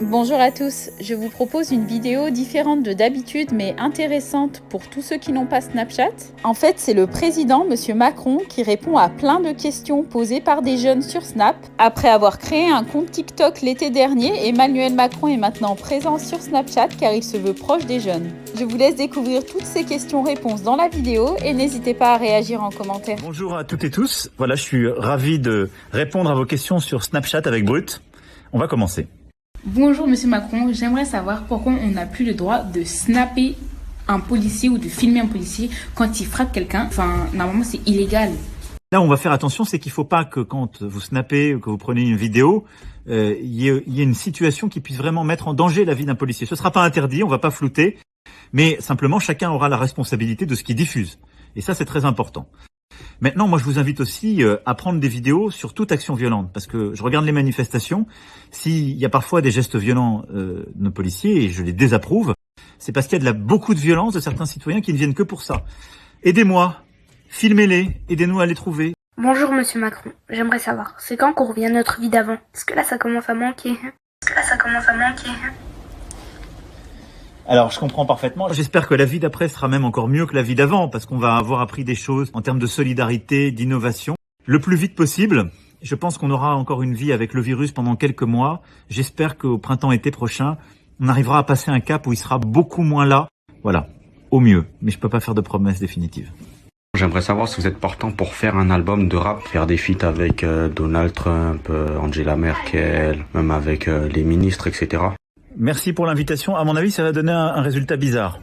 Bonjour à tous, je vous propose une vidéo différente de d'habitude mais intéressante pour tous ceux qui n'ont pas Snapchat. En fait, c'est le président, Monsieur Macron, qui répond à plein de questions posées par des jeunes sur Snap. Après avoir créé un compte TikTok l'été dernier, Emmanuel Macron est maintenant présent sur Snapchat car il se veut proche des jeunes. Je vous laisse découvrir toutes ces questions-réponses dans la vidéo et n'hésitez pas à réagir en commentaire. Bonjour à toutes et tous, voilà, je suis ravi de répondre à vos questions sur Snapchat avec Brut. On va commencer. Bonjour Monsieur Macron, j'aimerais savoir pourquoi on n'a plus le droit de snapper un policier ou de filmer un policier quand il frappe quelqu'un. Enfin, normalement c'est illégal. Là, on va faire attention, c'est qu'il ne faut pas que quand vous snappez ou que vous prenez une vidéo, il y ait une situation qui puisse vraiment mettre en danger la vie d'un policier. Ce ne sera pas interdit, on ne va pas flouter, mais simplement chacun aura la responsabilité de ce qu'il diffuse. Et ça, c'est très important. Maintenant, moi, je vous invite aussi à prendre des vidéos sur toute action violente, parce que je regarde les manifestations. S'il y a parfois des gestes violents de nos policiers, et je les désapprouve, c'est parce qu'il y a beaucoup de violence de certains citoyens qui ne viennent que pour ça. Aidez-moi, filmez-les, aidez-nous à les trouver. Bonjour Monsieur Macron, j'aimerais savoir, c'est quand qu'on revient à notre vie d'avant? Parce que là, ça commence à manquer. Alors, je comprends parfaitement. J'espère que la vie d'après sera même encore mieux que la vie d'avant, parce qu'on va avoir appris des choses en termes de solidarité, d'innovation, le plus vite possible. Je pense qu'on aura encore une vie avec le virus pendant quelques mois. J'espère qu'au printemps-été prochain, on arrivera à passer un cap où il sera beaucoup moins là. Voilà, au mieux. Mais je peux pas faire de promesses définitives. J'aimerais savoir si vous êtes partant pour faire un album de rap, faire des feats avec Donald Trump, Angela Merkel, même avec les ministres, etc. Merci pour l'invitation. À mon avis, ça va donner un résultat bizarre.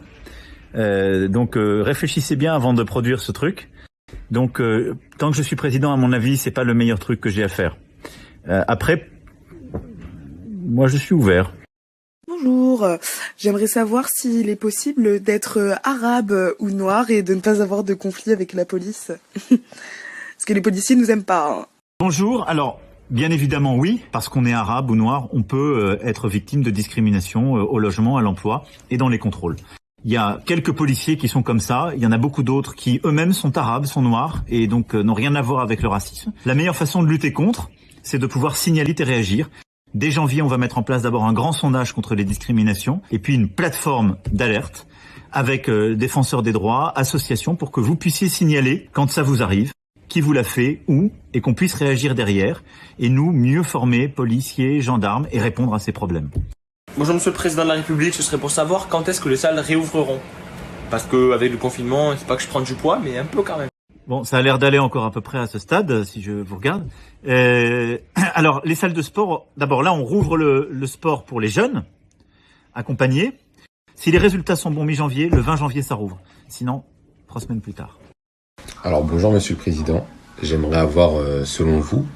Donc, réfléchissez bien avant de produire ce truc. Donc, tant que je suis président, à mon avis, c'est pas le meilleur truc que j'ai à faire. Après, moi, je suis ouvert. Bonjour, j'aimerais savoir s'il est possible d'être arabe ou noir et de ne pas avoir de conflit avec la police. Parce que les policiers nous aiment pas. Hein. Bonjour, alors... Bien évidemment oui, parce qu'on est arabe ou noir, on peut être victime de discrimination au logement, à l'emploi et dans les contrôles. Il y a quelques policiers qui sont comme ça, il y en a beaucoup d'autres qui eux-mêmes sont arabes, sont noirs et donc n'ont rien à voir avec le racisme. La meilleure façon de lutter contre, c'est de pouvoir signaler et réagir. Dès janvier, on va mettre en place d'abord un grand sondage contre les discriminations et puis une plateforme d'alerte avec défenseurs des droits, associations pour que vous puissiez signaler quand ça vous arrive. Qui vous l'a fait, où, et qu'on puisse réagir derrière, et nous, mieux former policiers, gendarmes, et répondre à ces problèmes. Bonjour Monsieur le Président de la République, ce serait pour savoir quand est-ce que les salles réouvriront. Parce qu'avec le confinement, c'est pas que je prenne du poids, mais un peu quand même. Bon, ça a l'air d'aller encore à peu près à ce stade, si je vous regarde. Alors, les salles de sport, d'abord là, on rouvre le sport pour les jeunes, accompagnés. Si les résultats sont bons mi-janvier, le 20 janvier, ça rouvre. Sinon, 3 semaines plus tard. Alors bonjour Monsieur le Président, j'aimerais avoir selon vous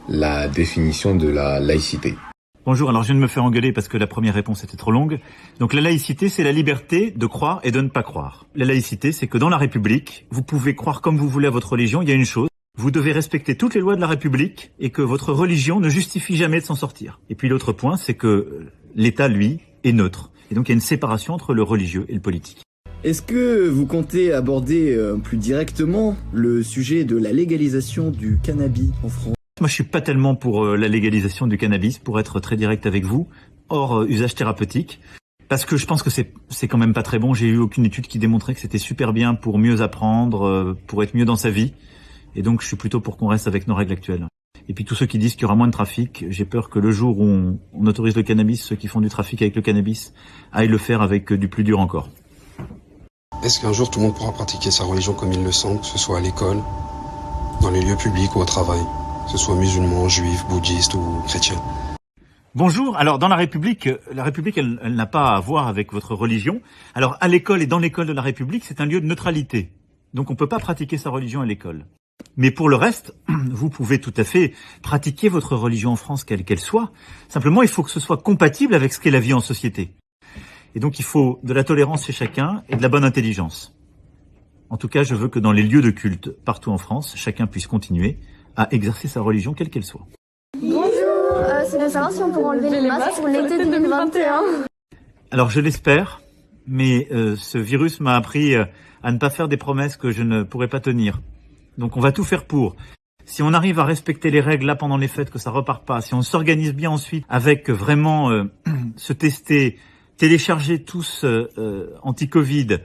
la définition de la laïcité. Bonjour, alors je viens de me faire engueuler parce que la première réponse était trop longue. Donc la laïcité, c'est la liberté de croire et de ne pas croire. La laïcité, c'est que dans la République, vous pouvez croire comme vous voulez à votre religion, il y a une chose, vous devez respecter toutes les lois de la République et que votre religion ne justifie jamais de s'en sortir. Et puis l'autre point, c'est que l'État, lui, est neutre. Et donc il y a une séparation entre le religieux et le politique. Est-ce que vous comptez aborder plus directement le sujet de la légalisation du cannabis en France? Moi, je suis pas tellement pour la légalisation du cannabis, pour être très direct avec vous, hors usage thérapeutique, parce que je pense que c'est quand même pas très bon. J'ai eu aucune étude qui démontrait que c'était super bien pour mieux apprendre, pour être mieux dans sa vie, et donc je suis plutôt pour qu'on reste avec nos règles actuelles. Et puis tous ceux qui disent qu'il y aura moins de trafic, j'ai peur que le jour où on autorise le cannabis, ceux qui font du trafic avec le cannabis aillent le faire avec du plus dur encore. Est-ce qu'un jour tout le monde pourra pratiquer sa religion comme il le sent, que ce soit à l'école, dans les lieux publics ou au travail, que ce soit musulman, juif, bouddhiste ou chrétien? Bonjour, alors dans la République elle n'a pas à voir avec votre religion. Alors à l'école et dans l'école de la République, c'est un lieu de neutralité. Donc on ne peut pas pratiquer sa religion à l'école. Mais pour le reste, vous pouvez tout à fait pratiquer votre religion en France, quelle qu'elle soit. Simplement, il faut que ce soit compatible avec ce qu'est la vie en société. Et donc, il faut de la tolérance chez chacun et de la bonne intelligence. En tout cas, je veux que dans les lieux de culte, partout en France, chacun puisse continuer à exercer sa religion, quelle qu'elle soit. Bonjour, c'est de savoir si on pourra enlever les masques pour l'été 2021. Alors, je l'espère, mais ce virus m'a appris à ne pas faire des promesses que je ne pourrais pas tenir. Donc, on va tout faire pour. Si on arrive à respecter les règles là pendant les fêtes, que ça repart pas, si on s'organise bien ensuite avec vraiment se tester, télécharger tous anti-Covid,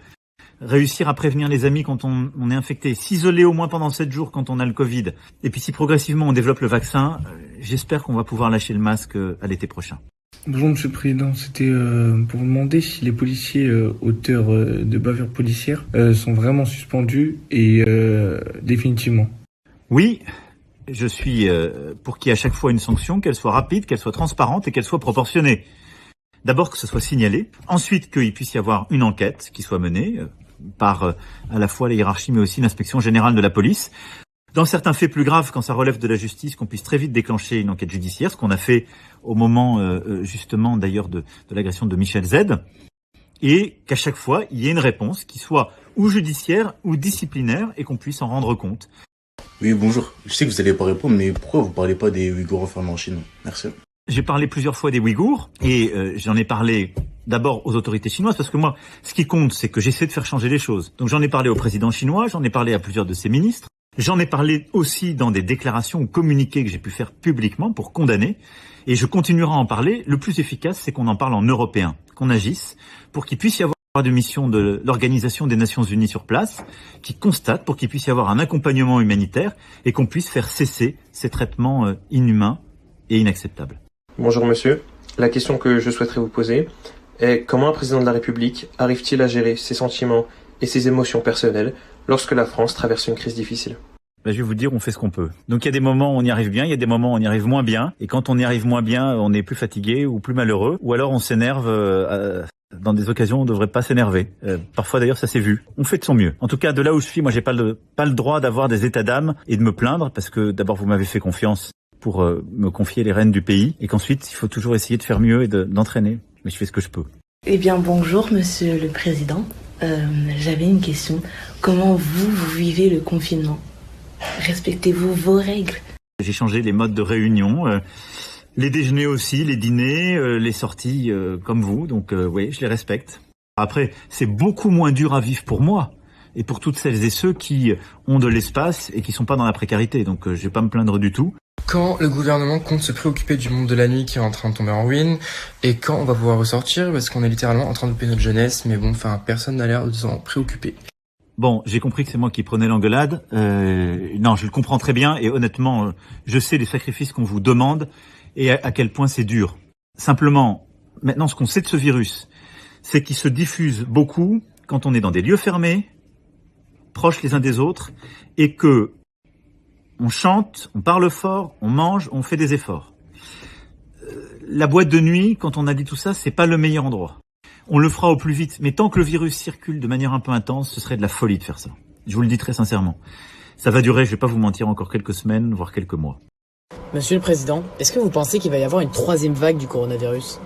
réussir à prévenir les amis quand on est infecté, s'isoler au moins pendant 7 jours quand on a le Covid, et puis si progressivement on développe le vaccin, j'espère qu'on va pouvoir lâcher le masque à l'été prochain. Bonjour Monsieur le Président, c'était pour vous demander si les policiers auteurs de bavures policières sont vraiment suspendus et définitivement. Oui, je suis pour qu'il y ait à chaque fois une sanction, qu'elle soit rapide, qu'elle soit transparente et qu'elle soit proportionnée. D'abord que ce soit signalé, ensuite qu'il puisse y avoir une enquête qui soit menée par à la fois la hiérarchie mais aussi l'inspection générale de la police. Dans certains faits plus graves, quand ça relève de la justice, qu'on puisse très vite déclencher une enquête judiciaire, ce qu'on a fait au moment justement d'ailleurs de l'agression de Michel Z, et qu'à chaque fois il y ait une réponse qui soit ou judiciaire ou disciplinaire et qu'on puisse en rendre compte. Oui, bonjour. Je sais que vous n'allez pas répondre, mais pourquoi vous parlez pas des Ouïghours enfermés en Chine? Merci. J'ai parlé plusieurs fois des Ouïghours et j'en ai parlé d'abord aux autorités chinoises parce que moi, ce qui compte, c'est que j'essaie de faire changer les choses. Donc j'en ai parlé au président chinois, j'en ai parlé à plusieurs de ses ministres, j'en ai parlé aussi dans des déclarations ou communiqués que j'ai pu faire publiquement pour condamner et je continuerai à en parler. Le plus efficace, c'est qu'on en parle en européen, qu'on agisse pour qu'il puisse y avoir de mission de l'Organisation des Nations Unies sur place qui constate pour qu'il puisse y avoir un accompagnement humanitaire et qu'on puisse faire cesser ces traitements inhumains et inacceptables. Bonjour monsieur, la question que je souhaiterais vous poser est comment un président de la République arrive-t-il à gérer ses sentiments et ses émotions personnelles lorsque la France traverse une crise difficile? Je vais vous dire, on fait ce qu'on peut. Donc il y a des moments où on y arrive bien, il y a des moments où on y arrive moins bien, et quand on y arrive moins bien, on est plus fatigué ou plus malheureux, ou alors on s'énerve dans des occasions où on ne devrait pas s'énerver. Parfois d'ailleurs ça s'est vu. On fait de son mieux. En tout cas, de là où je suis, moi j'ai pas le droit d'avoir des états d'âme et de me plaindre, parce que d'abord vous m'avez fait confiance pour me confier les rênes du pays, et qu'ensuite il faut toujours essayer de faire mieux et d'entraîner. Mais je fais ce que je peux. Eh bien bonjour Monsieur le Président, j'avais une question. Comment vous vivez le confinement? Respectez-vous vos règles? J'ai changé les modes de réunion, les déjeuners aussi, les dîners, les sorties comme vous, donc oui, je les respecte. Après, c'est beaucoup moins dur à vivre pour moi et pour toutes celles et ceux qui ont de l'espace et qui sont pas dans la précarité, donc je vais pas me plaindre du tout. Quand le gouvernement compte se préoccuper du monde de la nuit qui est en train de tomber en ruine, et quand on va pouvoir ressortir, parce qu'on est littéralement en train de louper notre jeunesse, mais bon, personne n'a l'air de s'en préoccuper. Bon, j'ai compris que c'est moi qui prenais l'engueulade. Non, je le comprends très bien et honnêtement, je sais les sacrifices qu'on vous demande et à quel point c'est dur. Simplement, maintenant, ce qu'on sait de ce virus, c'est qu'il se diffuse beaucoup quand on est dans des lieux fermés, proches les uns des autres, et que on chante, on parle fort, on mange, on fait des efforts. La boîte de nuit, quand on a dit tout ça, c'est pas le meilleur endroit. On le fera au plus vite, mais tant que le virus circule de manière un peu intense, ce serait de la folie de faire ça. Je vous le dis très sincèrement. Ça va durer, je vais pas vous mentir, encore quelques semaines, voire quelques mois. Monsieur le Président, est-ce que vous pensez qu'il va y avoir une 3e vague du coronavirus?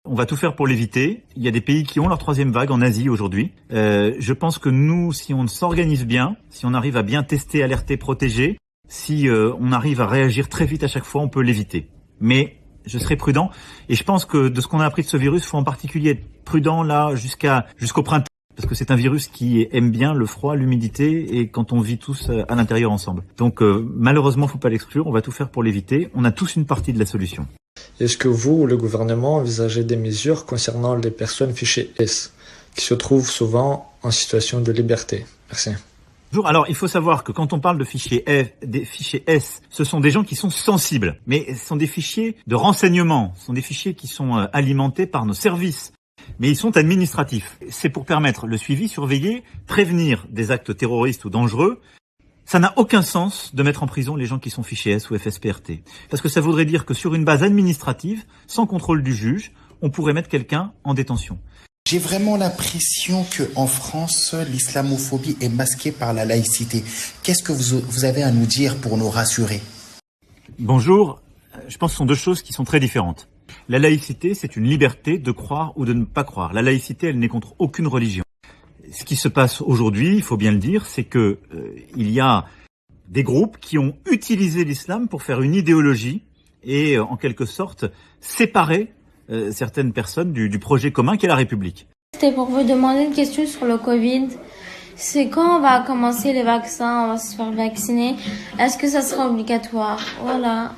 On va tout faire pour l'éviter. Il y a des pays qui ont leur 3e vague en Asie aujourd'hui. Je pense que nous, si on s'organise bien, si on arrive à bien tester, alerter, protéger, si on arrive à réagir très vite à chaque fois, on peut l'éviter. Mais je serai prudent et je pense que de ce qu'on a appris de ce virus, il faut en particulier être prudent là jusqu'au printemps. Parce que c'est un virus qui aime bien le froid, l'humidité et quand on vit tous à l'intérieur ensemble. Donc malheureusement, faut pas l'exclure, on va tout faire pour l'éviter. On a tous une partie de la solution. Est-ce que vous ou le gouvernement envisagez des mesures concernant les personnes fichées S, qui se trouvent souvent en situation de liberté? Merci. Alors, il faut savoir que quand on parle de fichiers S, ce sont des gens qui sont sensibles, mais ce sont des fichiers de renseignement, ce sont des fichiers qui sont alimentés par nos services, mais ils sont administratifs. C'est pour permettre le suivi, surveiller, prévenir des actes terroristes ou dangereux. Ça n'a aucun sens de mettre en prison les gens qui sont fichés S ou FSPRT, parce que ça voudrait dire que sur une base administrative, sans contrôle du juge, on pourrait mettre quelqu'un en détention. J'ai vraiment l'impression qu'en France, l'islamophobie est masquée par la laïcité. Qu'est-ce que vous avez à nous dire pour nous rassurer? Bonjour, je pense que ce sont deux choses qui sont très différentes. La laïcité, c'est une liberté de croire ou de ne pas croire. La laïcité, elle n'est contre aucune religion. Ce qui se passe aujourd'hui, il faut bien le dire, c'est que il y a des groupes qui ont utilisé l'islam pour faire une idéologie et en quelque sorte séparer certaines personnes du projet commun qu'est la République. C'était pour vous demander une question sur le Covid. c'est quand on va commencer les vaccins, on va se faire vacciner. Est-ce que ça sera obligatoire? Voilà.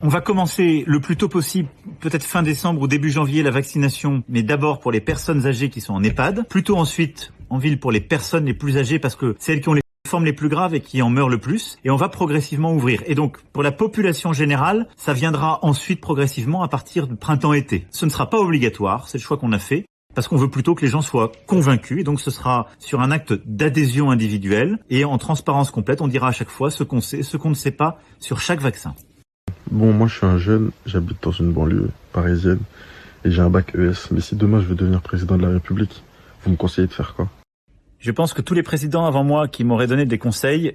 On va commencer le plus tôt possible, peut-être fin décembre ou début janvier, la vaccination, mais d'abord pour les personnes âgées qui sont en EHPAD, plutôt ensuite en ville pour les personnes les plus âgées parce que c'est elles qui ont les formes les plus graves et qui en meurent le plus, et on va progressivement ouvrir. Et donc, pour la population générale, ça viendra ensuite progressivement à partir du printemps-été. Ce ne sera pas obligatoire, c'est le choix qu'on a fait, parce qu'on veut plutôt que les gens soient convaincus, et donc ce sera sur un acte d'adhésion individuelle, et en transparence complète, on dira à chaque fois ce qu'on sait, ce qu'on ne sait pas sur chaque vaccin. Bon, moi je suis un jeune, j'habite dans une banlieue parisienne, et j'ai un bac ES, mais si demain je veux devenir président de la République, vous me conseillez de faire quoi? Je pense que tous les présidents avant moi qui m'auraient donné des conseils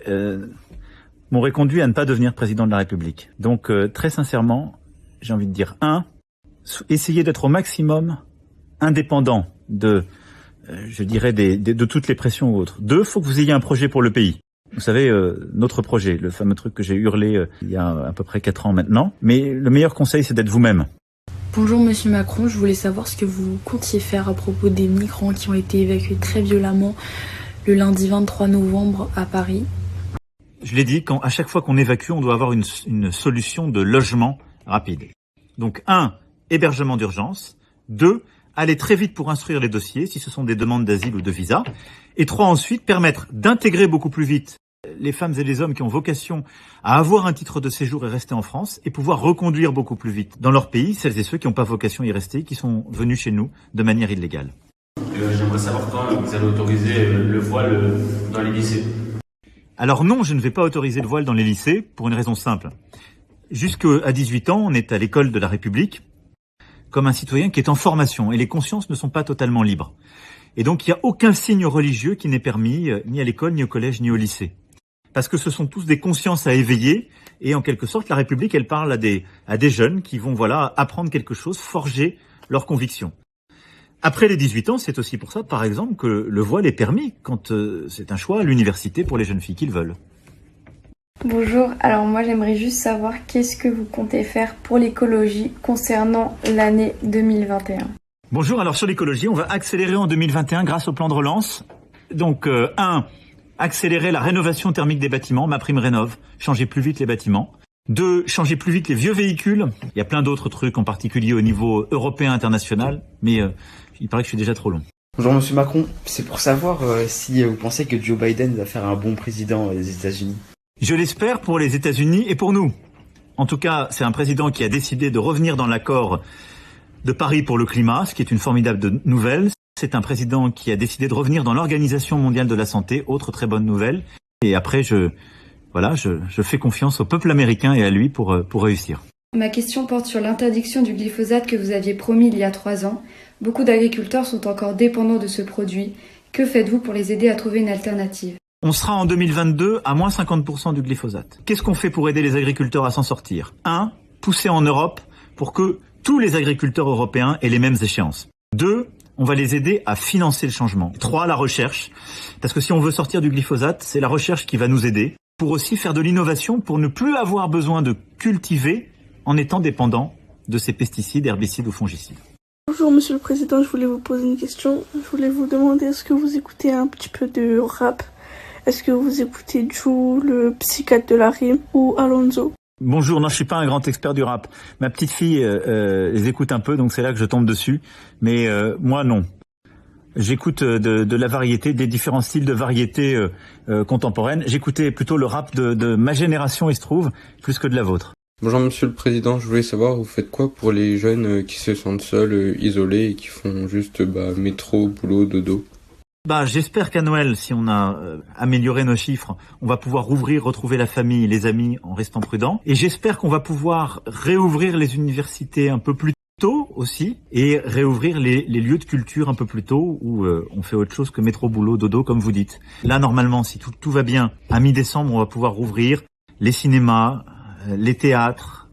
m'auraient conduit à ne pas devenir président de la République. Donc très sincèrement, j'ai envie de dire essayez d'être au maximum indépendant de, je dirais, de toutes les pressions ou autres. 2, faut que vous ayez un projet pour le pays. Vous savez, notre projet, le fameux truc que j'ai hurlé il y a à peu près 4 ans maintenant. Mais le meilleur conseil, c'est d'être vous-même. Bonjour Monsieur Macron, je voulais savoir ce que vous comptiez faire à propos des migrants qui ont été évacués très violemment le lundi 23 novembre à Paris. Je l'ai dit, à chaque fois qu'on évacue, on doit avoir une solution de logement rapide. Donc 1, hébergement d'urgence. 2, aller très vite pour instruire les dossiers, si ce sont des demandes d'asile ou de visa. Et 3, ensuite, permettre d'intégrer beaucoup plus vite les femmes et les hommes qui ont vocation à avoir un titre de séjour et rester en France et pouvoir reconduire beaucoup plus vite dans leur pays celles et ceux qui n'ont pas vocation à y rester, qui sont venus chez nous de manière illégale. J'aimerais savoir quand vous allez autoriser le voile dans les lycées. Alors non, je ne vais pas autoriser le voile dans les lycées pour une raison simple. Jusqu'à 18 ans, on est à l'école de la République comme un citoyen qui est en formation et les consciences ne sont pas totalement libres. Et donc il n'y a aucun signe religieux qui n'est permis ni à l'école, ni au collège, ni au lycée. Parce que ce sont tous des consciences à éveiller et en quelque sorte la République elle parle à des jeunes qui vont apprendre quelque chose, forger leurs convictions. Après les 18 ans, c'est aussi pour ça par exemple que le voile est permis quand c'est un choix à l'université pour les jeunes filles qui le veulent. Bonjour, alors moi j'aimerais juste savoir qu'est-ce que vous comptez faire pour l'écologie concernant l'année 2021. Bonjour, alors sur l'écologie, on va accélérer en 2021 grâce au plan de relance. Donc 1, accélérer la rénovation thermique des bâtiments, MaPrimeRénov', changer plus vite les bâtiments. 2, changer plus vite les vieux véhicules. Il y a plein d'autres trucs, en particulier au niveau européen, international, mais il paraît que je suis déjà trop long. Bonjour Monsieur Macron, c'est pour savoir si vous pensez que Joe Biden va faire un bon président des États-Unis. Je l'espère pour les États-Unis et pour nous. En tout cas, c'est un président qui a décidé de revenir dans l'accord de Paris pour le climat, ce qui est une formidable nouvelle. C'est un président qui a décidé de revenir dans l'Organisation mondiale de la santé, autre très bonne nouvelle. Et après, je fais confiance au peuple américain et à lui pour réussir. Ma question porte sur l'interdiction du glyphosate que vous aviez promis il y a 3 ans. Beaucoup d'agriculteurs sont encore dépendants de ce produit. Que faites-vous pour les aider à trouver une alternative ? On sera en 2022 à moins 50% du glyphosate. Qu'est-ce qu'on fait pour aider les agriculteurs à s'en sortir ? 1, pousser en Europe pour que tous les agriculteurs européens aient les mêmes échéances. 2, on va les aider à financer le changement. 3, la recherche. Parce que si on veut sortir du glyphosate, c'est la recherche qui va nous aider pour aussi faire de l'innovation, pour ne plus avoir besoin de cultiver en étant dépendant de ces pesticides, herbicides ou fongicides. Bonjour Monsieur le Président, je voulais vous poser une question. Je voulais vous demander, est-ce que vous écoutez un petit peu de rap ? Est-ce que vous écoutez Jul, le psychiatre de la rime, ou Alonso ? Bonjour, non, je suis pas un grand expert du rap. Ma petite fille les écoute un peu, donc c'est là que je tombe dessus. Mais moi, non. J'écoute de la variété, des différents styles de variété contemporaine. J'écoutais plutôt le rap de ma génération, il se trouve, plus que de la vôtre. Bonjour Monsieur le Président, je voulais savoir, vous faites quoi pour les jeunes qui se sentent seuls, isolés et qui font juste métro, boulot, dodo ? J'espère qu'à Noël, si on a amélioré nos chiffres, on va pouvoir retrouver la famille et les amis en restant prudent. Et j'espère qu'on va pouvoir réouvrir les universités un peu plus tôt aussi et réouvrir les lieux de culture un peu plus tôt où on fait autre chose que métro, boulot, dodo, comme vous dites. Là, normalement, si tout va bien, à mi-décembre, on va pouvoir rouvrir les cinémas, les théâtres,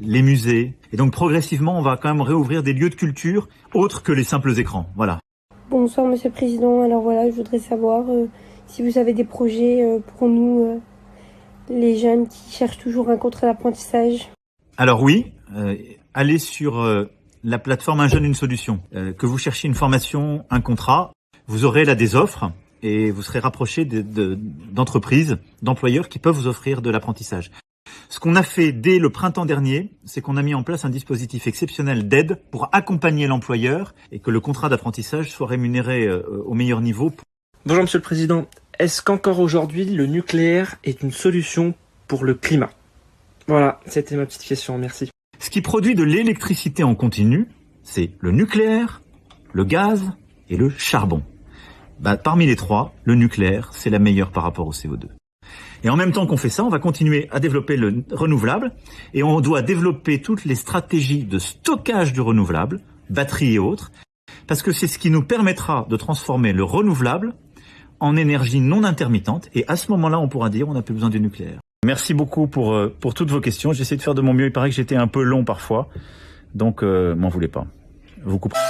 les musées. Et donc, progressivement, on va quand même réouvrir des lieux de culture autres que les simples écrans. Voilà. Bonsoir Monsieur le Président, alors voilà, je voudrais savoir si vous avez des projets pour nous, les jeunes qui cherchent toujours un contrat d'apprentissage. Alors oui, allez sur la plateforme Un jeune, une solution. Que vous cherchiez une formation, un contrat, vous aurez là des offres et vous serez rapproché d'entreprises, d'employeurs qui peuvent vous offrir de l'apprentissage. Ce qu'on a fait dès le printemps dernier, c'est qu'on a mis en place un dispositif exceptionnel d'aide pour accompagner l'employeur et que le contrat d'apprentissage soit rémunéré au meilleur niveau. Bonjour Monsieur le Président, est-ce qu'encore aujourd'hui le nucléaire est une solution pour le climat? Voilà, c'était ma petite question, merci. Ce qui produit de l'électricité en continu, c'est le nucléaire, le gaz et le charbon. Parmi les trois, le nucléaire, c'est la meilleure par rapport au CO2. Et en même temps qu'on fait ça, on va continuer à développer le renouvelable et on doit développer toutes les stratégies de stockage du renouvelable, batteries et autres, parce que c'est ce qui nous permettra de transformer le renouvelable en énergie non intermittente et à ce moment-là, on pourra dire on n'a plus besoin du nucléaire. Merci beaucoup pour toutes vos questions. J'essaie de faire de mon mieux. Il paraît que j'étais un peu long parfois, donc m'en voulez pas. Vous couperez.